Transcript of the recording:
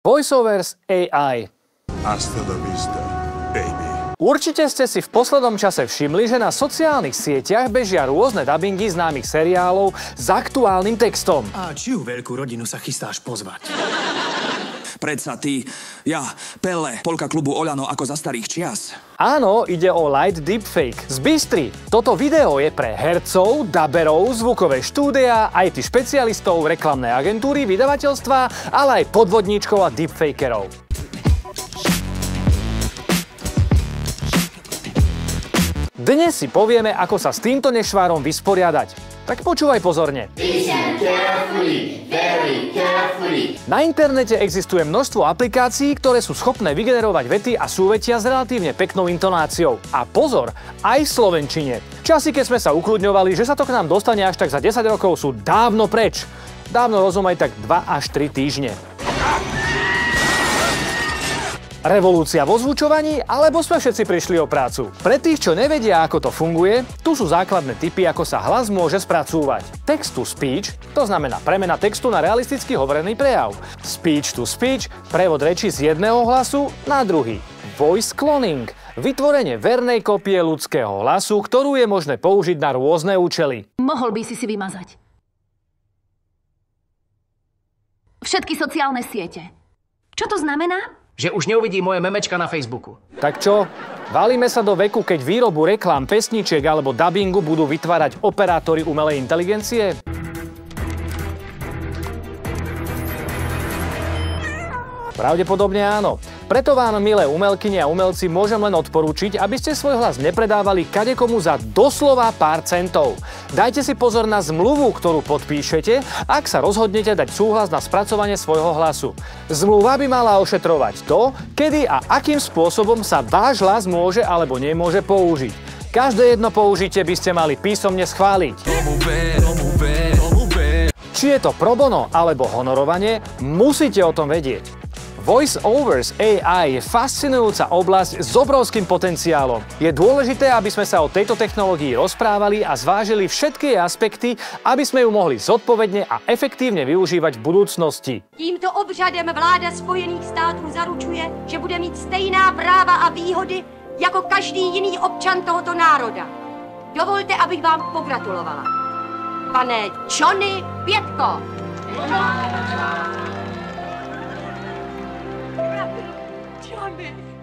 VoiceOvers AI. Hasta la vista, baby. Určite ste si v poslednom čase všimli, že na sociálnych sieťach bežia rôzne dabingy známych seriálov s aktuálnym textom. A čiu veľkú rodinu sa chystáš pozvať? Predsa ty, ja, Pele, polka klubu Oľano ako za starých čias. Áno, ide o light deepfake z Bystry. Toto video je pre hercov, daberov, zvukové štúdia, IT špecialistov, reklamnej agentúry, vydavateľstva, ale aj podvodníčkov a deepfakerov. Dnes si povieme, ako sa s týmto nešvárom vysporiadať. Tak počúvaj pozorne. Na internete existuje množstvo aplikácií, ktoré sú schopné vygenerovať vety a súvetia s relatívne peknou intonáciou. A pozor, aj v slovenčine. Časy, keď sme sa ukľudňovali, že sa to k nám dostane až tak za 10 rokov, sú dávno preč. Dávno rozumej tak 2 až 3 týždne. Revolúcia vo zvučovaní, alebo sme všetci prišli o prácu? Pre tých, čo nevedia, ako to funguje, tu sú základné tipy, ako sa hlas môže spracúvať. Text to speech, to znamená premena textu na realisticky hovorený prejav. Speech to speech, prevod reči z jedného hlasu na druhý. Voice cloning, vytvorenie vernej kopie ľudského hlasu, ktorú je možné použiť na rôzne účely. Mohol by si vymazať všetky sociálne siete. Čo to znamená? Že už neuvidí moje memečka na Facebooku. Tak čo? Valíme sa do veku, keď výrobu reklám, pesničiek alebo dabingu budú vytvárať operátori umelej inteligencie? Pravdepodobne áno. Preto vám, milé umelkyne a umelci, môžem len odporúčiť, aby ste svoj hlas nepredávali kadekomu za doslova pár centov. Dajte si pozor na zmluvu, ktorú podpíšete, ak sa rozhodnete dať súhlas na spracovanie svojho hlasu. Zmluva by mala ošetrovať to, kedy a akým spôsobom sa váš hlas môže alebo nemôže použiť. Každé jedno použitie by ste mali písomne schváliť. Či je to pro bono alebo honorovanie, musíte o tom vedieť. VoiceOvers AI je fascinujúca oblasť s obrovským potenciálom. Je dôležité, aby sme sa o tejto technológii rozprávali a zvážili všetky jej aspekty, aby sme ju mohli zodpovedne a efektívne využívať v budúcnosti. Tímto obřadem vláda Spojených států zaručuje, že bude mít stejná práva a výhody jako každý jiný občan tohoto národa. Dovolte, abych vám pogratulovala. Pane Johnny Pětko. Johnny.